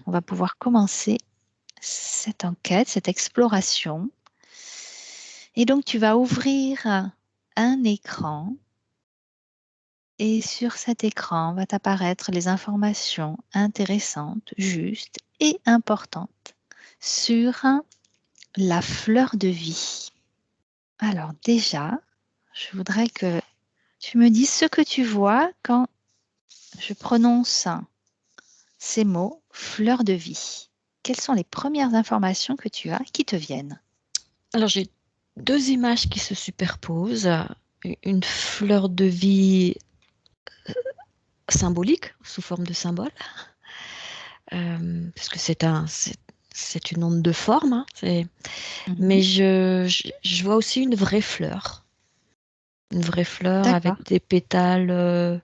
On va pouvoir commencer cette enquête, cette exploration. Et donc, tu vas ouvrir un écran et sur cet écran va t'apparaître les informations intéressantes, justes et importantes sur la fleur de vie. Alors déjà, je voudrais que tu me dises ce que tu vois quand je prononce ces mots, fleur de vie. Quelles sont les premières informations que tu as qui te viennent? Alors, j'ai deux images qui se superposent. Une fleur de vie symbolique, sous forme de symbole, parce que c'est une onde de forme, hein, mais je vois aussi une vraie fleur. Une vraie fleur D'accord. avec des pétales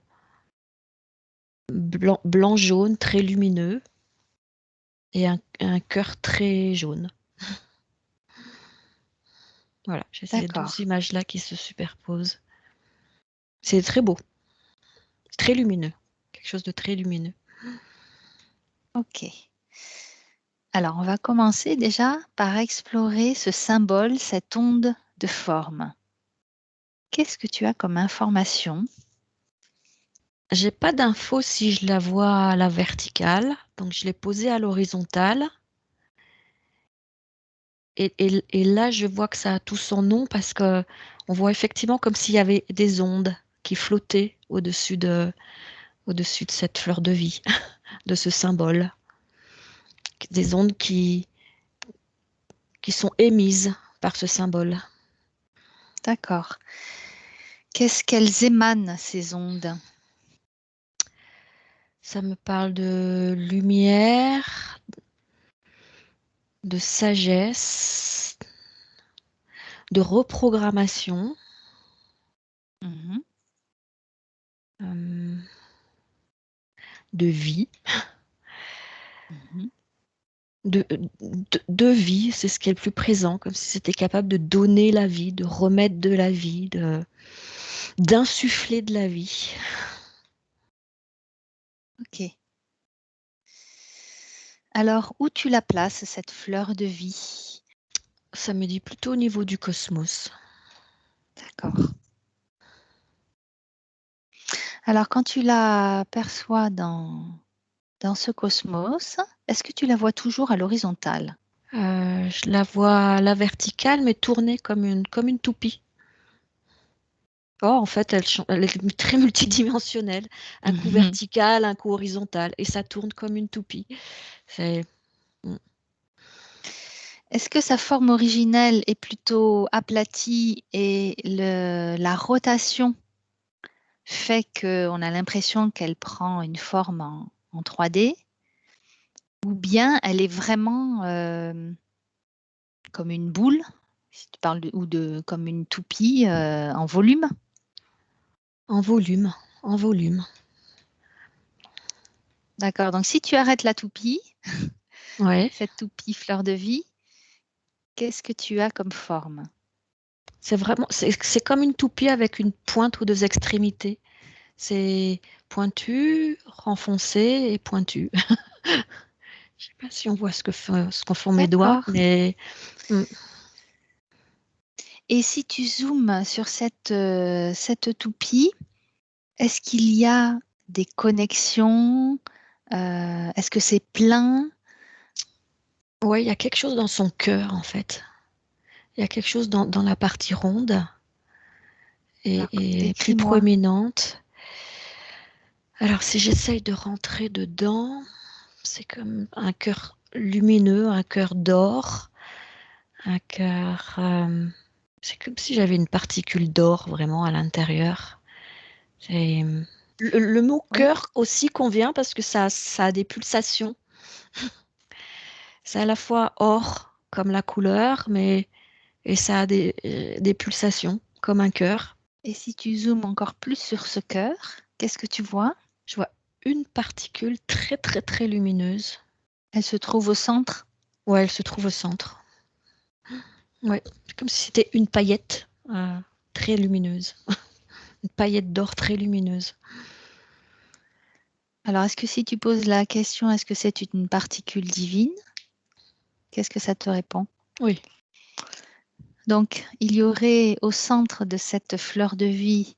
blanc-jaune, très lumineux, et un cœur très jaune. Voilà, j'ai ces deux D'accord. images-là qui se superposent. C'est très beau, très lumineux, quelque chose de très lumineux. Ok. Alors, on va commencer déjà par explorer ce symbole, cette onde de forme. Qu'est-ce que tu as comme information? J'ai pas d'infos si je la vois à la verticale, donc je l'ai posée à l'horizontale. Et là, je vois que ça a tout son nom parce que on voit effectivement comme s'il y avait des ondes qui flottaient au-dessus de cette fleur de vie, de ce symbole. Des ondes qui sont émises par ce symbole. D'accord. Qu'est-ce qu'elles émanent, ces ondes? Ça me parle de lumière, de sagesse, de reprogrammation, Mhm. euh, de vie. Mhm. De vie, c'est ce qui est le plus présent, comme si c'était capable de donner la vie, de remettre de la vie, d'insuffler de la vie. Ok. Alors, où tu la places, cette fleur de vie? Ça me dit plutôt au niveau du cosmos. D'accord. Alors, quand tu la perçois dans ce cosmos, est-ce que tu la vois toujours à l'horizontale? Je la vois à la verticale, mais tournée comme une toupie. Oh, en fait, elle est très multidimensionnelle. Un coup Mhm. vertical, un coup horizontal. Et ça tourne comme une toupie. C'est... Est-ce que sa forme originelle est plutôt aplatie et la rotation fait qu'on a l'impression qu'elle prend une forme en 3D, ou bien elle est vraiment comme une boule, si tu parles comme une toupie en volume? En volume, en volume. D'accord, donc si tu arrêtes la toupie, Ouais. cette toupie fleur de vie, qu'est-ce que tu as comme forme? C'est comme une toupie avec une pointe ou deux extrémités. C'est pointu, renfoncé et pointu. Je sais pas si on voit ce qu'en font mes doigts, D'accord. mais Et si tu zoomes sur cette toupie, est-ce qu'il y a des connexions? Est-ce que c'est plein? ouais, il y a quelque chose dans son cœur en fait. Il y a quelque chose dans la partie ronde Alors, et plus décris-moi. proéminente. Alors si j'essaye de rentrer dedans, c'est comme un cœur lumineux, un cœur d'or, un cœur. C'est comme si j'avais une particule d'or vraiment à l'intérieur. Le mot Oui. cœur aussi convient parce que ça a des pulsations. C'est à la fois or comme la couleur, mais et ça a des pulsations comme un cœur. Et si tu zoomes encore plus sur ce cœur, qu'est-ce que tu vois? Je vois une particule très très très lumineuse. Elle se trouve au centre. Ouais, elle se trouve au centre. Ouais, c'est comme si c'était une paillette très lumineuse. Une paillette d'or très lumineuse. Alors, est-ce que si tu poses la question, est-ce que c'est une particule divine? Qu'est-ce que ça te répond? Oui. Donc, il y aurait au centre de cette fleur de vie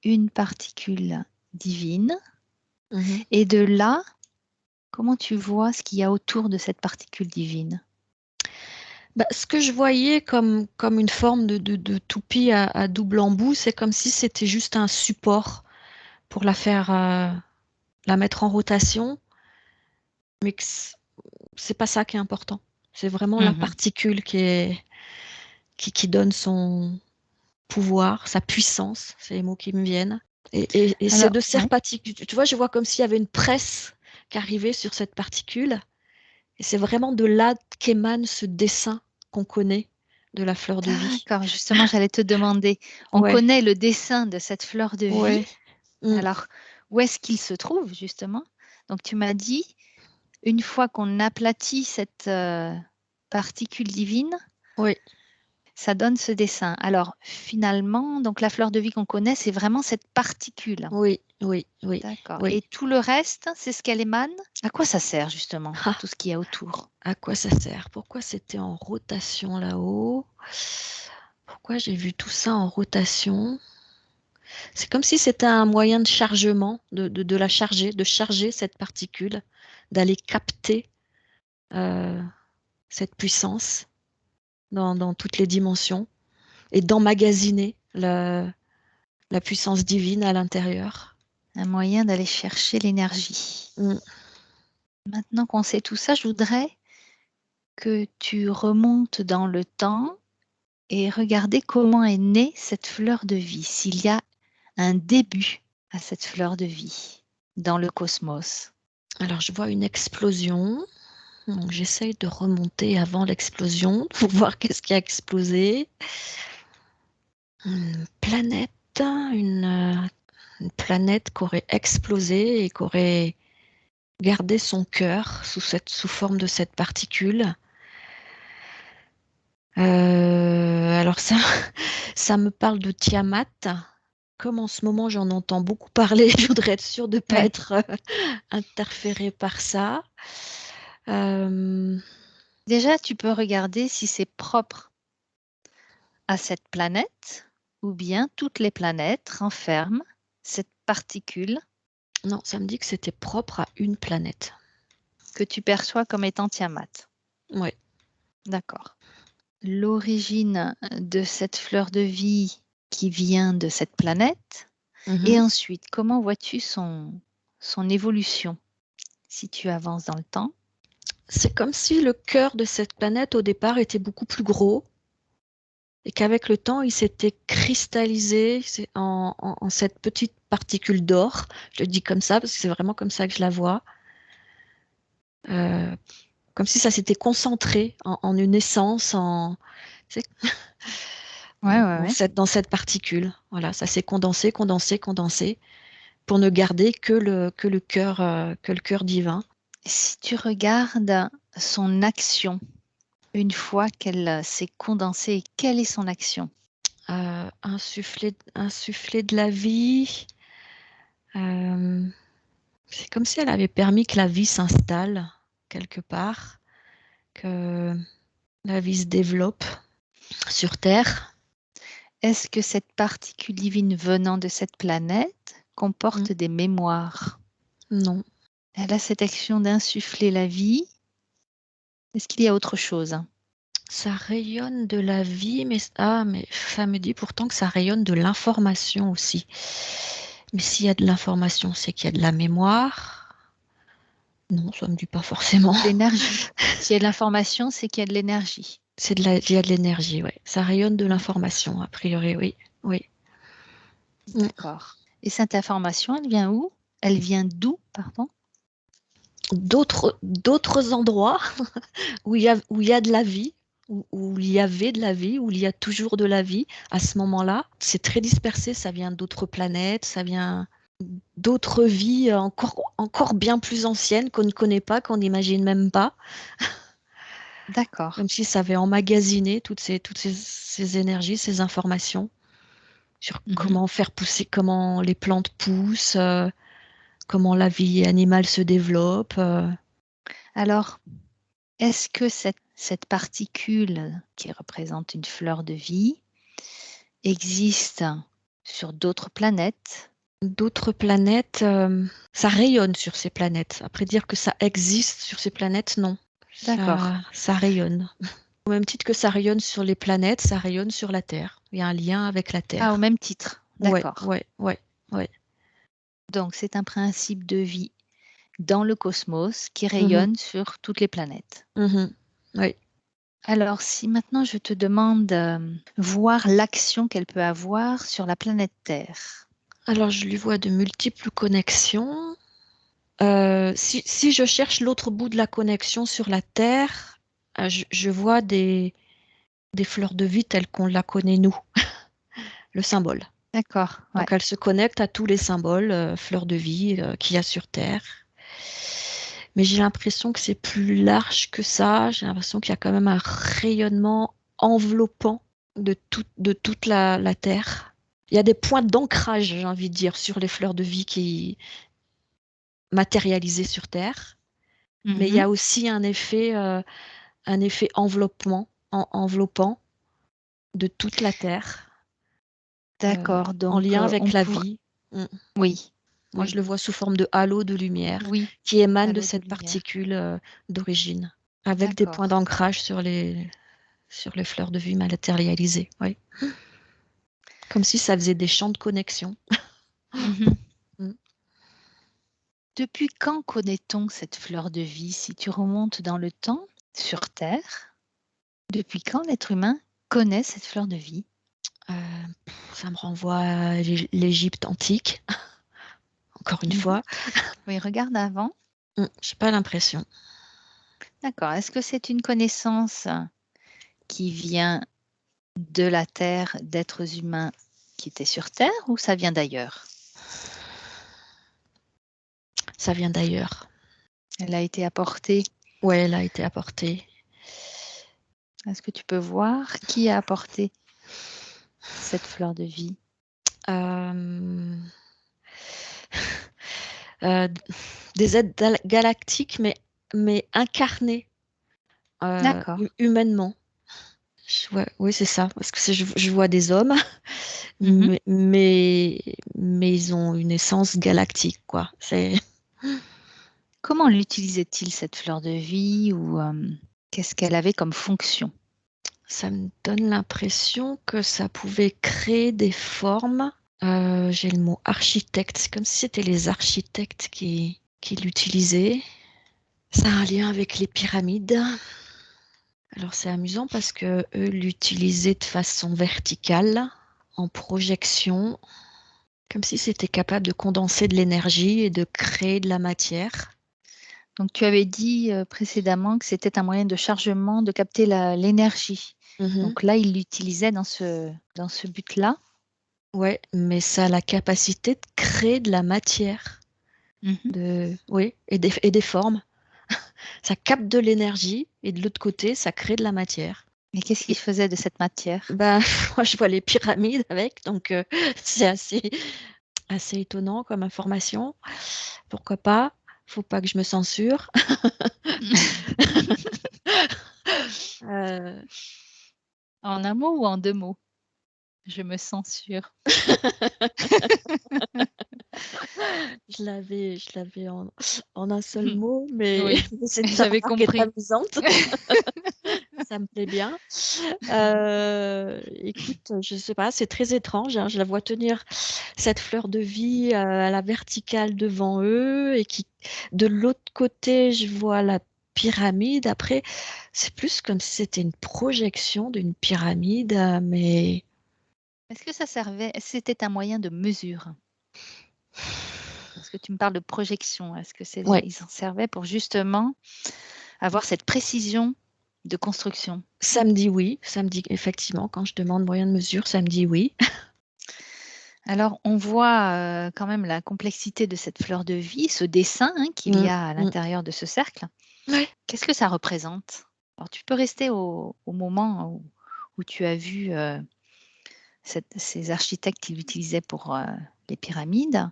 une particule divine. Mhm. Et de là, comment tu vois ce qu'il y a autour de cette particule divine? Bah, ce que je voyais comme une forme de toupie à double embout, c'est comme si c'était juste un support pour la mettre en rotation, mais que c'est pas ça qui est important. C'est vraiment la Mhm. particule qui donne son pouvoir, sa puissance, c'est les mots qui me viennent. Et c'est Alors, de ces ouais. particules, tu vois, je vois comme s'il y avait une presse qui arrivait sur cette particule, et c'est vraiment de là qu'émane ce dessin qu'on connaît de la fleur de vie. D'accord, justement, j'allais te demander, on Ouais, connaît le dessin de cette fleur de vie. ouais. Mm. Alors, où est-ce qu'il se trouve, justement? Donc, tu m'as dit, une fois qu'on aplatit cette particule divine, Oui, ça donne ce dessin. Alors, finalement, donc la fleur de vie qu'on connaît, c'est vraiment cette particule. oui, oui, oui, D'accord. oui. Et tout le reste, c'est ce qu'elle émane? À quoi ça sert, justement, Ah, tout ce qu'il y a autour? à quoi ça sert? Pourquoi c'était en rotation là-haut? Pourquoi j'ai vu tout ça en rotation? C'est comme si c'était un moyen de chargement, de la charger, de charger cette particule, d'aller capter euh, cette puissance dans toutes les dimensions et d'emmagasiner la puissance divine à l'intérieur. Un moyen d'aller chercher l'énergie. Mm. Maintenant qu'on sait tout ça, je voudrais que tu remontes dans le temps et regarder comment est née cette fleur de vie, s'il y a un début à cette fleur de vie dans le cosmos. Alors je vois une explosion. Donc j'essaye de remonter avant l'explosion pour voir qu'est-ce qui a explosé. Une planète, une planète qui aurait explosé et qui aurait gardé son cœur sous forme de cette particule. Alors ça, ça me parle de Tiamat. Comme en ce moment j'en entends beaucoup parler, je voudrais être sûre de ne pas Oui. être interférée par ça. Euh, Déjà, tu peux regarder si c'est propre à cette planète ou bien toutes les planètes renferment cette particule non, ça me dit que c'était propre à une planète. que tu perçois comme étant Tiamat. Ouais. D'accord. L'origine de cette fleur de vie qui vient de cette planète. Et Mhm. ensuite, comment vois-tu son évolution si tu avances dans le temps? C'est comme si le cœur de cette planète au départ était beaucoup plus gros et qu'avec le temps, il s'était cristallisé en cette petite particule d'or. Je le dis comme ça parce que c'est vraiment comme ça que je la vois. Euh, Comme si ça s'était concentré en une essence, tu sais, Ouais, ouais, ouais. dans cette particule. Voilà, ça s'est condensé, condensé, condensé pour ne garder que le cœur divin. Si tu regardes son action, une fois qu'elle s'est condensée, quelle est son action? Insuffler de la vie. Euh, c'est comme si elle avait permis que la vie s'installe quelque part, que la vie se développe sur Terre. Est-ce que cette particule divine venant de cette planète Mm. comporte des mémoires? Non, Elle a cette action d'insuffler la vie. Est-ce qu'il y a autre chose? ça rayonne de la vie, mais ça me dit pourtant que ça rayonne de l'information aussi. Mais s'il y a de l'information, c'est qu'il y a de la mémoire. Non, ça me dit pas forcément. L'énergie. S'il y a de l'information, c'est qu'il y a de l'énergie. Il y a de l'énergie, ouais. Ça rayonne de Mm. l'information, a priori, oui, oui. Mm. D'accord. Et cette information, elle vient où? Elle vient d'où, pardon? D'autres endroits où il y a de la vie, où il y avait de la vie, où il y a toujours de la vie à ce moment-là. C'est très dispersé, ça vient d'autres planètes, ça vient d'autres vies encore bien plus anciennes qu'on ne connaît pas, qu'on n'imagine même pas, D'accord. comme si ça avait emmagasiné ces énergies, ces informations sur Mhm. comment faire pousser, comment les plantes poussent, comment la vie animale se développe. Alors, est-ce que cette particule qui représente une fleur de vie existe sur d'autres planètes? D'autres planètes, ça rayonne sur ces planètes. Après, dire que ça existe sur ces planètes, non. D'accord. Ça rayonne. Au même titre que ça rayonne sur les planètes, ça rayonne sur la Terre. Il y a un lien avec la Ah, au Terre. même titre. Ouais, D'accord. ouais, ouais, ouais. Donc, c'est un principe de vie dans le cosmos qui Mhm, rayonne sur toutes les planètes. mhm, oui. Alors, si maintenant je te demande voir l'action qu'elle peut avoir sur la planète Terre. Alors, je lui vois de multiples connexions. Si je cherche l'autre bout de la connexion sur la Terre, je vois des fleurs de vie telles qu'on la connaît nous, le symbole. D'accord, ouais. Donc, elle se connecte à tous les symboles, fleurs de vie qu'il y a sur Terre. Mais j'ai l'impression que c'est plus large que ça. J'ai l'impression qu'il y a quand même un rayonnement enveloppant de toute la Terre. Il y a des points d'ancrage, j'ai envie de dire, sur les fleurs de vie qui matérialisées sur Terre. Mais il y Mhm. a aussi un effet enveloppant de toute la Terre, D'accord, en donc lien avec on la pourrait... vie. Mm. Oui, Moi, je oui, le vois sous forme de halo de lumière oui, qui émane de halo de cette lumière. particule d'origine, avec des points D'accord. d'ancrage sur les fleurs de vie matérialisées. Oui. Comme si ça faisait des champs de connexion. Mhm. Mm. Depuis quand connaît-on cette fleur de vie? Si tu remontes dans le temps, sur Terre, depuis quand l'être humain connaît cette fleur de vie? Euh, Ça me renvoie à l'Égypte antique, encore une Mhm. fois. Oui, regarde avant. J'ai pas l'impression. D'accord. Est-ce que c'est une connaissance qui vient de la Terre, d'êtres humains qui étaient sur Terre, ou ça vient d'ailleurs? Ça vient d'ailleurs. Elle a été apportée. Ouais, elle a été apportée. Est-ce que tu peux voir qui a apporté cette fleur de vie? Euh, euh, des êtres galactiques, mais incarnés D'accord. humainement. Oui, c'est ça. Parce que je vois des hommes, Mhm. mais ils ont une essence galactique, quoi. Comment l'utilisait-il cette fleur de vie, ou qu'est-ce qu'elle avait comme fonction? Ça me donne l'impression que ça pouvait créer des formes. J'ai le mot architecte. C'est comme si c'était les architectes qui l'utilisaient. Ça a un lien avec les pyramides. Alors c'est amusant parce que eux l'utilisaient de façon verticale, en projection, comme si c'était capable de condenser de l'énergie et de créer de la matière. Donc, tu avais dit précédemment que c'était un moyen de chargement, de capter l'énergie. Mhm. Donc là, il l'utilisait dans dans ce but-là. Ouais, mais ça a la capacité de créer de la matière, Mhm. oui, et des formes. Ça capte de l'énergie et de l'autre côté, ça crée de la matière. Mais qu'est-ce qu'il faisait de cette matière? Ben, moi, je vois les pyramides avec, donc c'est assez étonnant comme information. Pourquoi pas? Faut pas que je me censure. Euh, En un mot ou en deux mots? Je me censure. je l'avais en un seul mot, mais Oui, cette j'avais remarque est compris. amusante. Ça me plaît bien. Écoute, je sais pas, c'est très étrange, hein. Je la vois tenir cette fleur de vie à la verticale devant eux et qui, de l'autre côté, je vois la pyramide. Après, c'est plus comme si c'était une projection d'une pyramide, mais Est-ce que ça servait, c'était un moyen de mesure? Parce que tu me parles de projection. Est-ce que ouais, ils s'en servaient pour justement avoir cette précision de construction? ça me dit oui. Ça me dit effectivement, quand je demande moyen de mesure, ça me dit oui. Alors, on voit quand même la complexité de cette fleur de vie, ce dessin hein, qu'il y Mm, a à mm. l'intérieur de ce cercle. Ouais. Qu'est-ce que ça représente? Alors, tu peux rester au moment où tu as vu ces architectes qui l'utilisaient pour les pyramides,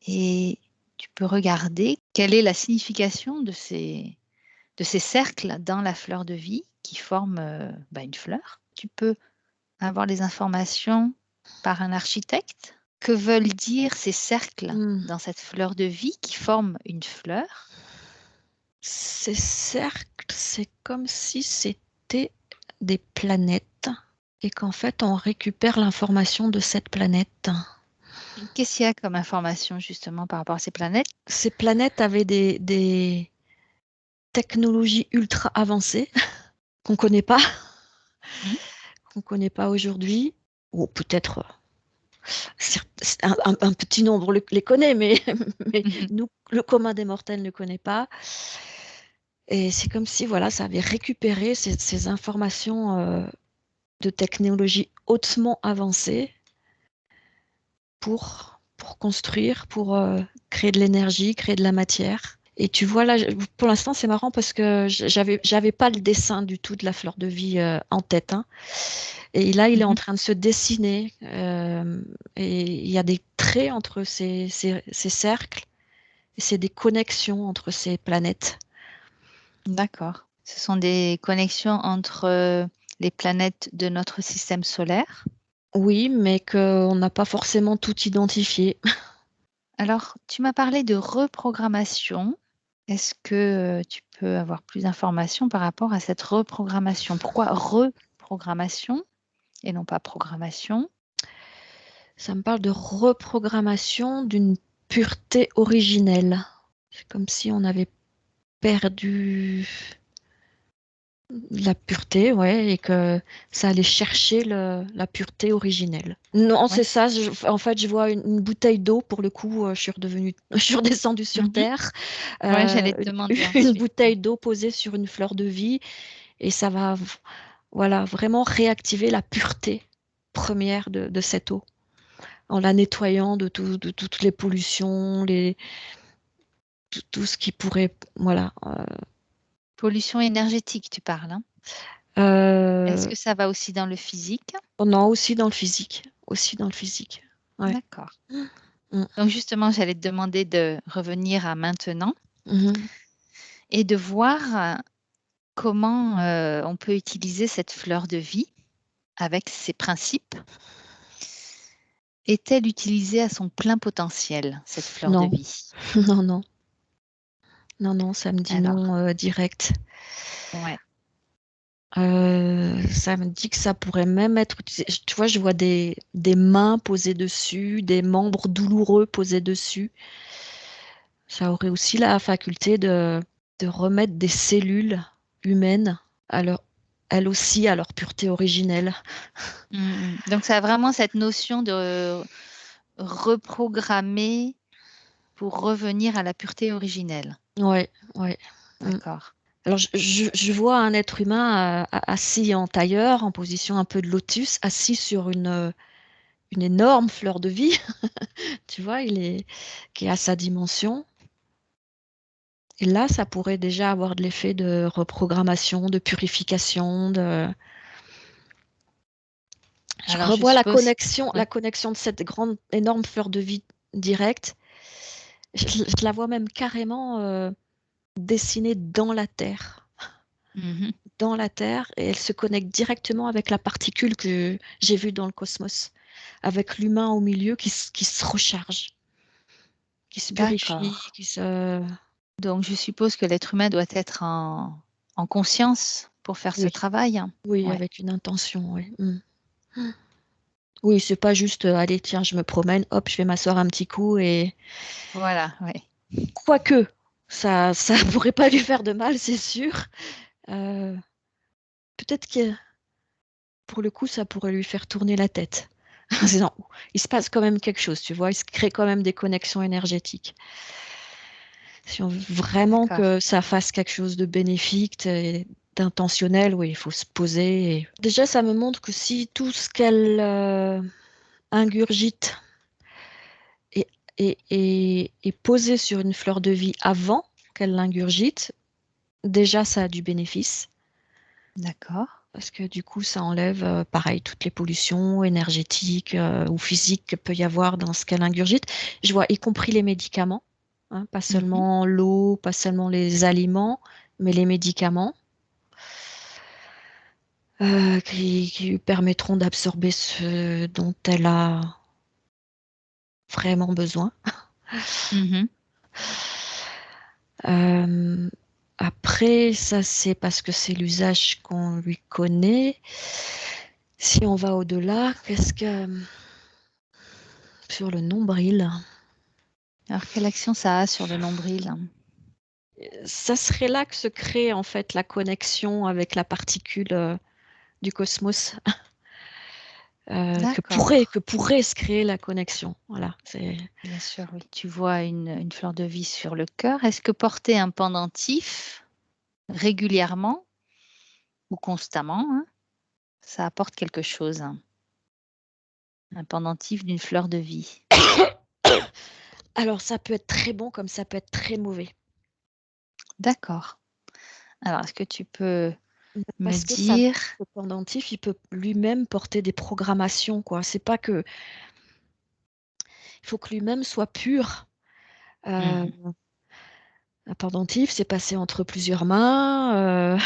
et tu peux regarder quelle est la signification de ces cercles dans la fleur de vie qui forment une fleur. Tu peux avoir les informations par un architecte. Que veulent dire ces cercles dans cette fleur de vie qui forment une fleur? Ces cercles, c'est comme si c'était des planètes et qu'en fait, on récupère l'information de cette planète. Qu'est-ce qu'il y a comme information justement par rapport à ces planètes? Ces planètes avaient des technologies ultra avancées qu'on ne connaît pas, qu'on ne connaît pas aujourd'hui, ou peut-être un petit nombre les connaît, mais nous, le commun des mortels ne connaît pas. Et c'est comme si voilà, ça avait récupéré ces informations de technologie hautement avancée pour construire, pour créer de l'énergie, créer de la matière. Et tu vois là, pour l'instant, c'est marrant parce que j'avais pas le dessin du tout de la fleur de vie en tête, hein. Et là, il est en train de se dessiner. Et il y a des traits entre ces cercles. Et c'est des connexions entre ces planètes. D'accord. Ce sont des connexions entre les planètes de notre système solaire. Oui, mais qu'on n'a pas forcément tout identifié. Alors, tu m'as parlé de reprogrammation. Est-ce que tu peux avoir plus d'informations par rapport à cette reprogrammation? Pourquoi reprogrammation et non pas programmation? Ça me parle de reprogrammation d'une pureté originelle. C'est comme si on avait perdu la pureté, ouais, et que ça allait chercher la pureté originelle. Non, c'est ça. En fait, je vois une bouteille d'eau. Pour le coup, je suis redescendue sur Terre. Ouais, j'allais te demander Une ensuite. bouteille d'eau posée sur une fleur de vie, et ça va, voilà, vraiment réactiver la pureté première de cette eau, en la nettoyant de toutes les pollutions, tout ce qui pourrait, voilà. Pollution énergétique, tu parles, hein? Est-ce que ça va aussi dans le physique? Non, aussi dans le physique. Aussi dans le physique. Ouais. D'accord. Donc justement, j'allais te demander de revenir à maintenant et de voir comment on peut utiliser cette fleur de vie avec ses principes. Est-elle utilisée à son plein potentiel, cette fleur de Non, vie? non, non. Non, non, ça me dit Alors, non direct. ouais. Ça me dit que ça pourrait même être utilisé. Tu vois, je vois des mains posées dessus, des membres douloureux posés dessus. Ça aurait aussi la faculté de remettre des cellules humaines elles aussi à leur pureté originelle. Donc, ça a vraiment cette notion de reprogrammer pour revenir à la pureté originelle. Ouais, ouais. D'accord. Alors, je vois un être humain assis en tailleur, en position un peu de lotus, assis sur une énorme fleur de vie. Tu vois, qui est à sa dimension. Et là, ça pourrait déjà avoir de l'effet de reprogrammation, de purification. Je Alors, je revois la suppose, connexion, ouais. de cette grande, énorme fleur de vie directe. Je la vois même carrément dessinée dans la terre. Dans la Terre, et elle se connecte directement avec la particule que j'ai vue dans le cosmos, avec l'humain au milieu qui se recharge, qui se purifie, D'accord. qui se... Donc, je suppose que l'être humain doit être en conscience pour faire ce Oui, travail. oui, Ouais. avec une intention, oui. Oui, c'est pas juste, allez, tiens, je me promène, hop, je vais m'asseoir un petit coup et... Voilà, ouais. Quoique, ça pourrait pas lui faire de mal, c'est sûr. Peut-être que, pour le coup, ça pourrait lui faire tourner la tête. Non, il se passe quand même quelque chose, tu vois, il se crée quand même des connexions énergétiques. Si on veut vraiment D'accord. que ça fasse quelque chose de bénéfique et d'intentionnel, oui, il faut se poser. Déjà, ça me montre que si tout ce qu'elle ingurgite est posé sur une fleur de vie avant qu'elle l'ingurgite, déjà, ça a du bénéfice. D'accord. Parce que du coup, ça enlève, pareil, toutes les pollutions énergétiques ou physiques qu'il peut y avoir dans ce qu'elle ingurgite. Je vois, y compris les médicaments. hein, pas seulement l'eau, pas seulement les aliments, mais les médicaments qui lui permettront d'absorber ce dont elle a vraiment besoin. Mhm. Après, ça c'est parce que c'est l'usage qu'on lui connaît. Si on va au-delà, qu'est-ce que sur le nombril, Alors, quelle action ça a sur le nombril? ça serait là que se crée en fait la connexion avec la particule du cosmos, D'accord. que pourrait se créer la connexion. Voilà, c'est Bien sûr, oui. Tu vois une fleur de vie sur le cœur. Est-ce que porter un pendentif régulièrement ou constamment, hein, ça apporte quelque chose? Un pendentif d'une fleur de vie. alors ça peut être très bon comme ça peut être très mauvais. D'accord. Alors, est-ce que tu peux me Parce que ça dire ce pendentif, il peut lui-même porter des programmations, quoi. C'est pas que il faut que lui-même soit pur. Heu, Mmh. un pendentif, c'est passé entre plusieurs mains,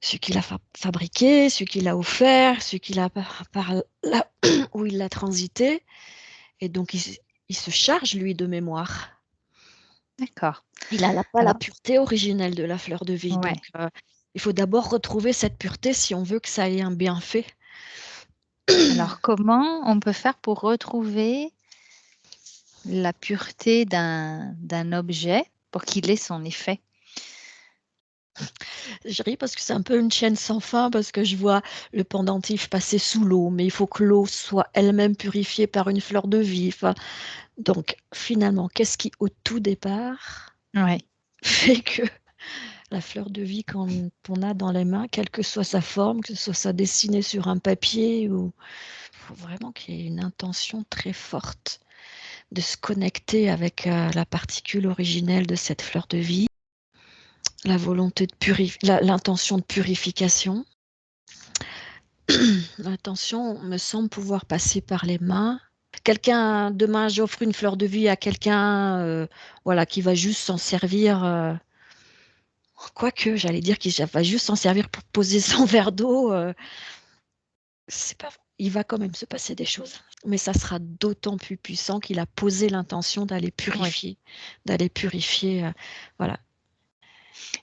celui qui l'a fabriqué, celui qui l'a offert, celui qui l'a par là où il l'a transité et donc il se charge lui de mémoire. D'accord. Il a pas la Alors pureté originelle de la fleur de vie, ouais. donc il faut d'abord retrouver cette pureté si on veut que ça ait un bienfait. Alors comment on peut faire pour retrouver la pureté d'un objet pour qu'il ait son effet? Je ris parce que c'est un peu une chaîne sans fin, parce que je vois le pendentif passer sous l'eau, mais il faut que l'eau soit elle-même purifiée par une fleur de vie, enfin, donc finalement, qu'est-ce qui, au tout départ, Ouais. fait que la fleur de vie quand on a dans les mains, quelle que soit sa forme, que ce soit ça dessiné sur un papier ou faut vraiment qu'il y ait une intention très forte de se connecter avec, la particule originelle de cette fleur de vie, la volonté de l'intention de purification. L'intention me semble pouvoir passer par les mains. Demain, j'offre une fleur de vie à quelqu'un, voilà, qui va juste s'en servir, quoique, j'allais dire qu'il va juste s'en servir pour poser son verre d'eau, c'est pas il va quand même se passer des choses. Mais ça sera d'autant plus puissant qu'il a posé l'intention Oui. d'aller purifier, voilà.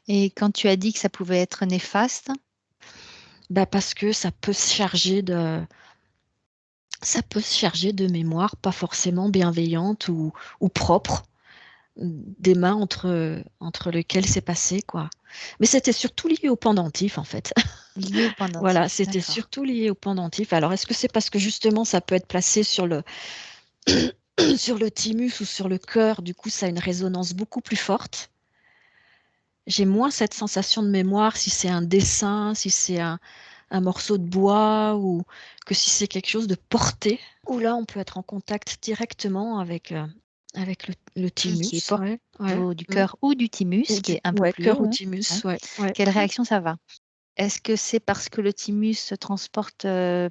Et quand tu as dit que ça pouvait être néfaste? Bah, parce que ça peut se charger de mémoire pas forcément bienveillante ou propre. Des mains entre lesquelles c'est passé, quoi. Mais c'était surtout lié au pendentif, en fait. Lié au Voilà, pendentif, c'était d'accord. surtout lié au pendentif. Alors, est-ce que c'est parce que justement ça peut être placé sur le sur le thymus ou sur le cœur, du coup ça a une résonance beaucoup plus forte? J'ai moins cette sensation de mémoire si c'est un dessin, si c'est un morceau de bois ou que si c'est quelque chose de porté, où là on peut être en contact directement avec le Qui est thymus, porté ouais, au ouais, niveau du mmh. cœur ou du thymus, Ou qui du est un peu ouais, plus cœur haut, ou hein? Ouais. thymus, ouais, ouais. Quelle réaction ça va? Est-ce que c'est parce que le thymus se transporte,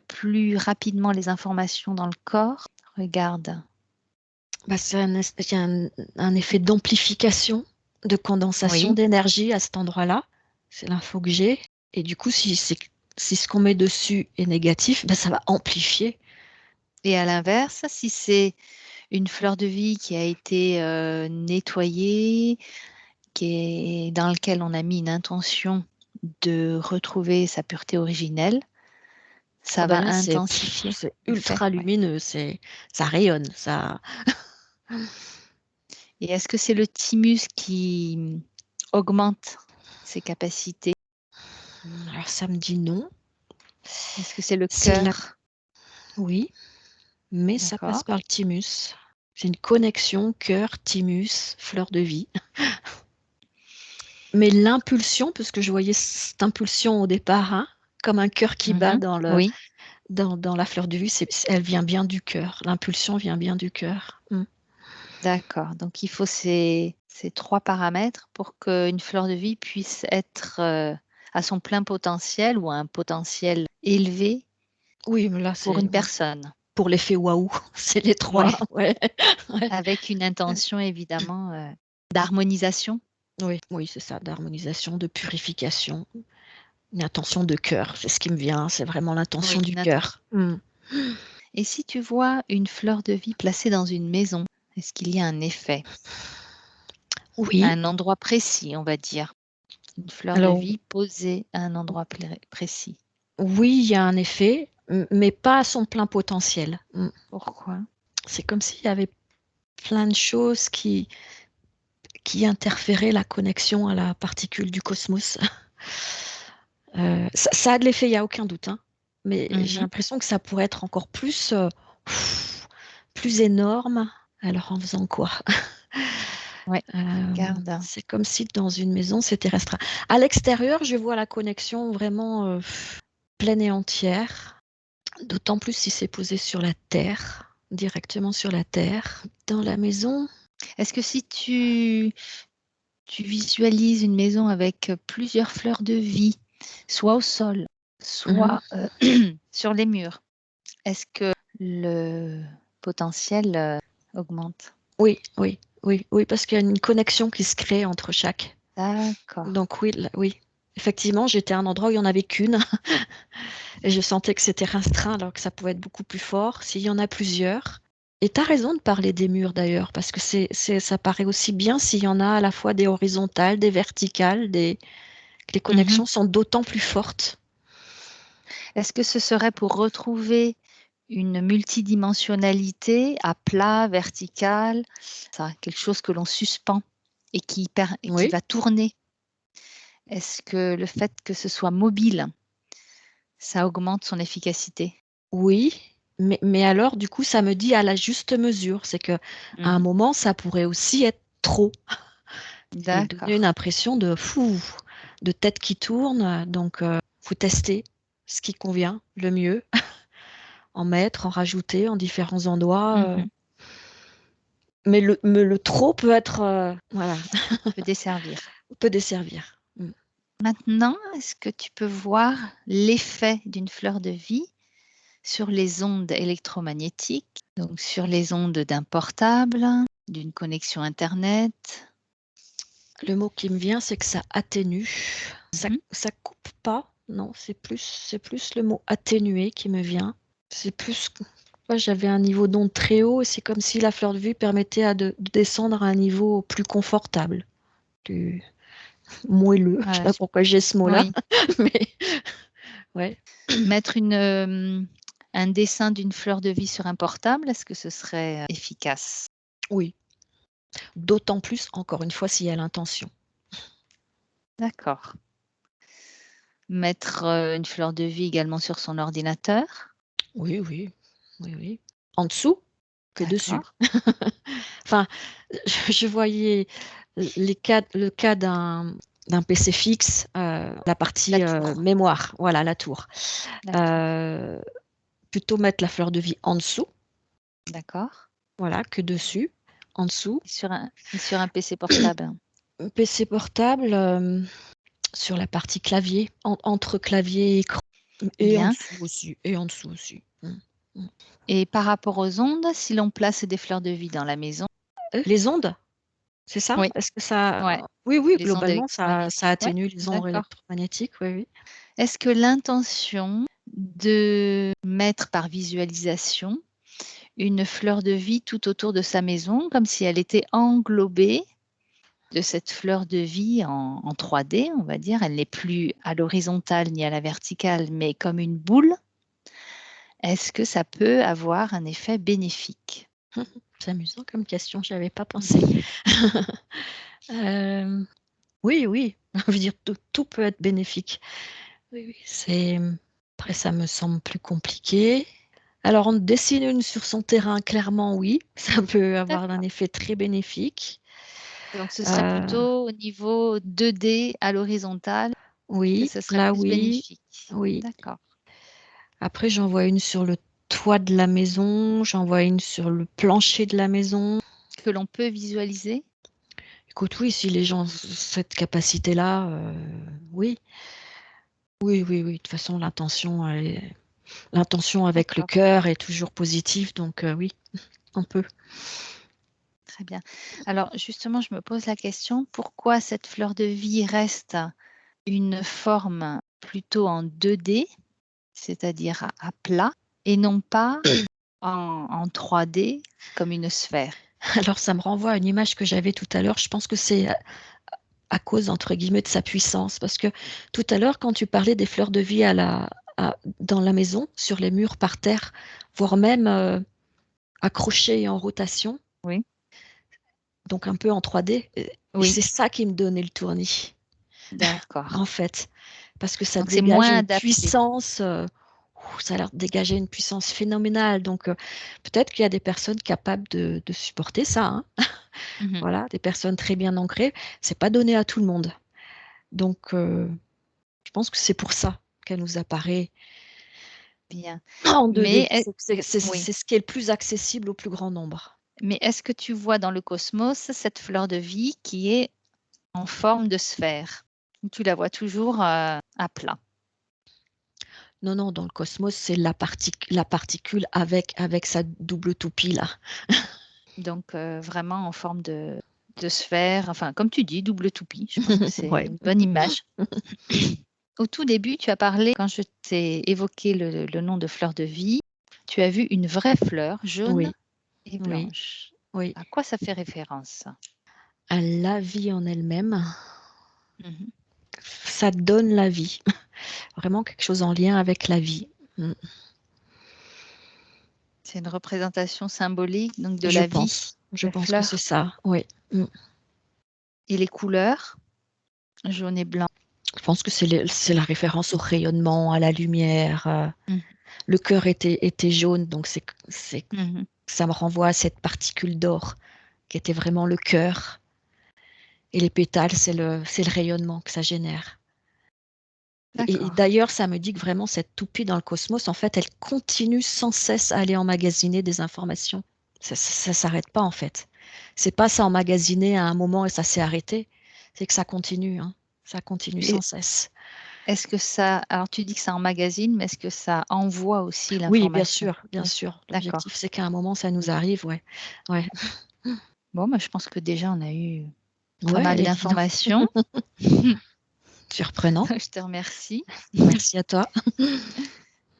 plus rapidement les informations dans le corps? Regarde. Bah, il y a un effet d'amplification, de condensation Oui. d'énergie à cet endroit-là. C'est l'info que j'ai et du coup, si ce qu'on met dessus est négatif, bah, ça va amplifier. Et à l'inverse, si c'est une fleur de vie qui a été, nettoyée, qui est dans lequel on a mis une intention de retrouver sa pureté originelle, Ah ça bah, va là, intensifier c'est l'effet, ultra ouais. lumineux, ça rayonne, ça Et est-ce que c'est le thymus qui, augmente ses capacités? alors ça me dit non. Est-ce que c'est le C'est la cœur? Oui, mais ça passe D'accord. par le thymus. C'est une connexion cœur, thymus, fleur de vie. Mais l'impulsion, parce que je voyais cette impulsion au départ, hein, comme un cœur qui bat Mmh. Oui, dans la fleur de vie, elle vient bien du cœur. L'impulsion vient bien du cœur. Mmh. d'accord. Donc il faut ces 3 paramètres pour qu'une fleur de vie puisse être, à son plein potentiel ou à un potentiel élevé Oui, mais là, pour une ouais. personne. pour l'effet waouh, c'est les 3. Ouais, Ouais. avec une intention évidemment, d'harmonisation. Oui, oui, c'est ça, d'harmonisation, de purification, une intention de cœur, c'est ce qui me vient, c'est vraiment l'intention Oui, du une intention. cœur. Mmh. Et si tu vois une fleur de vie placée dans une maison, est-ce qu'il y a un effet? À Oui, un endroit précis, on va dire. Une fleur de alors vie posée à un endroit précis. oui, il y a un effet, mais pas à son plein potentiel. Pourquoi? C'est comme s'il y avait plein de choses qui interféraient la connexion à la particule du cosmos. Ça a de l'effet, il y a aucun doute, hein, mais j'ai Mmh. l'impression que ça pourrait être encore plus, plus énorme. Alors en faisant quoi? Ouais, garde. C'est comme si dans une maison, c'était restreint. À l'extérieur, je vois la connexion vraiment, pleine et entière, d'autant plus si c'est posé sur la terre, directement sur la terre. Dans la maison, Est-ce que si tu visualises une maison avec, plusieurs fleurs de vie, soit au sol, mmh soit, sur les murs, est-ce que le potentiel, augmente? oui, oui, oui, oui, parce qu'il y a une connexion qui se crée entre chaque. D'accord. Donc oui, oui, effectivement, j'étais à un endroit où il y en avait qu'une et je sentais que c'était restreint alors que ça pouvait être beaucoup plus fort s'il y en a plusieurs. Et tu as raison de parler des murs d'ailleurs, parce que ça paraît aussi bien s'il y en a à la fois des horizontales, des verticales, que les Mmh. connexions sont d'autant plus fortes. Est-ce que ce serait pour retrouver une multidimensionnalité à plat, vertical, ça, quelque chose que l'on suspend et qui Oui, va tourner? Est-ce que le fait que ce soit mobile, ça augmente son efficacité? oui, mais alors du coup, ça me dit à la juste mesure. C'est qu'à un Mmh. moment, ça pourrait aussi être trop et donner une D'accord. impression de fou, de tête qui tourne. Donc, faut tester ce qui convient le mieux, en mettre, en rajouter en différents endroits. Mmh. Mais le trop peut être, voilà, Peut desservir. peut desservir. Maintenant, est-ce que tu peux voir l'effet d'une fleur de vie sur les ondes électromagnétiques, donc sur les ondes d'un portable, d'une connexion internet? Le mot qui me vient, c'est que ça atténue. Ça Mmh. ça coupe pas, non, c'est plus le mot atténuer qui me vient. C'est plus q Moi, j'avais un niveau d'onde très haut et c'est comme si la fleur de vie permettait de descendre à un niveau plus confortable, plus moelleux. Je sais Voilà, pas pourquoi j'ai ce mot-là, oui. mais ouais, Mettre un dessin d'une fleur de vie sur un portable, est-ce que ce serait, efficace? oui. D'autant plus, encore une fois, s'il y a l'intention. D'accord. Mettre, une fleur de vie également sur son ordinateur? Oui, oui, oui, oui. En dessous que dessus. D'accord, Enfin, je voyais le cas d'un PC fixe, la la partie, tour, mémoire, voilà la tour. la tour, Heu, Plutôt mettre la fleur de vie en dessous, d'accord. voilà, que dessus, en dessous. Et sur un PC portable? PC portable, sur la partie clavier, entre clavier et écran et en Bien. dessous aussi et en dessous aussi. Mmh. Et par rapport aux ondes, si l'on place des fleurs de vie dans la maison, Les ondes? C'est ça? oui, Est-ce que ça ouais, oui, oui, les ondes globalement, ça électromagnétiques, ouais, atténue les ondes d'accord. électromagnétiques, oui, oui. Est-ce que l'intention de mettre par visualisation une fleur de vie tout autour de sa maison, comme si elle était englobée de cette fleur de vie en 3D, on va dire. Elle n'est plus à l'horizontale ni à la verticale, mais comme une boule. Est-ce que ça peut avoir un effet bénéfique? C'est amusant comme question, j'y avais pas pensé. Hem, oui, oui, je veux dire tout peut être bénéfique. Oui, oui, après ça me semble plus compliqué. Alors en dessiner une sur son terrain, clairement oui, ça peut avoir un D'accord. effet très bénéfique. Donc ce serait Heu, plutôt au niveau 2D à l'horizontale que oui, ce serait là plus oui, bénéfique? oui. D'accord. Après j'en vois une sur le toit de la maison, j'en vois une sur le plancher de la maison. Que l'on peut visualiser? Écoute, oui, si les gens ont cette capacité-là, oui. Oui, oui, oui, de toute façon l'intention elle est L'intention avec le D'accord, cœur est toujours positive, donc oui, on peut. très bien. Alors justement, je me pose la question, pourquoi cette fleur de vie reste une forme plutôt en 2D, c'est-à-dire à plat, et non pas en 3D comme une sphère? Alors ça me renvoie à une image que j'avais tout à l'heure. Je pense que c'est à cause, entre guillemets, de sa puissance. Parce que tout à l'heure, quand tu parlais des fleurs de vie dans la maison, sur les murs, par terre, voire même accrochées et en rotation, Oui, donc un peu en 3D, et oui, c'est ça qui me donnait le tournis, d'accord. en fait. Parce que ça Donc c'est dégage moins une adapté. puissance, ça a l'air de dégager une puissance phénoménale. Donc peut-être qu'il y a des personnes capables de supporter ça, hein. Mmh. Voilà, des personnes très bien ancrées. C'est pas donné à tout le monde. Donc je pense que c'est pour ça qu'elle nous apparaît Bien. en 2D. Mais est oui, C'est ce qui est le plus accessible au plus grand nombre. mais est-ce que tu vois dans le cosmos cette fleur de vie qui est en forme de sphère? Ou tu la vois toujours, à plat? Non, non, dans le cosmos, c'est la particule avec sa double toupie là. Donc vraiment en forme de sphère, enfin comme tu dis, double toupie, je pense que c'est Ouais. une bonne image. Au tout début, tu as parlé quand je t'ai évoqué le nom de fleur de vie, tu as vu une vraie fleur jaune Oui, et oui, blanche. oui. À quoi ça fait référence ça? À la vie en elle-même, Mmh. ça donne la vie. Vraiment quelque chose en lien avec la vie. Mmh. C'est une représentation symbolique donc de la vie, Je la pense que c'est fleur ça, oui. Mmh. et les couleurs, jaune et blanc. Je pense que c'est la référence au rayonnement, à la lumière. Mmh. Le cœur était jaune, donc Mmh. ça me renvoie à cette particule d'or qui était vraiment le cœur. Et les pétales, c'est le rayonnement que ça génère. Et D'accord. d'ailleurs, ça me dit que vraiment cette toupie dans le cosmos, en fait, elle continue sans cesse à aller emmagasiner des informations. Ça s'arrête pas, en fait. C'est pas ça emmagasiné à un moment et ça s'est arrêté. C'est que ça continue, hein. Ça continue sans Et cesse. est-ce que ça alors tu dis que ça emmagasine, mais est-ce que ça envoie aussi Oui, bien l'information? sûr, bien sûr. D'accord. L'objectif, c'est qu'à un moment, ça nous arrive, ouais. Ouais. Bon, bah, je pense que déjà on a eu pas Ouais, mal évident. d'informations. Surprenant. Je te remercie. Merci à toi.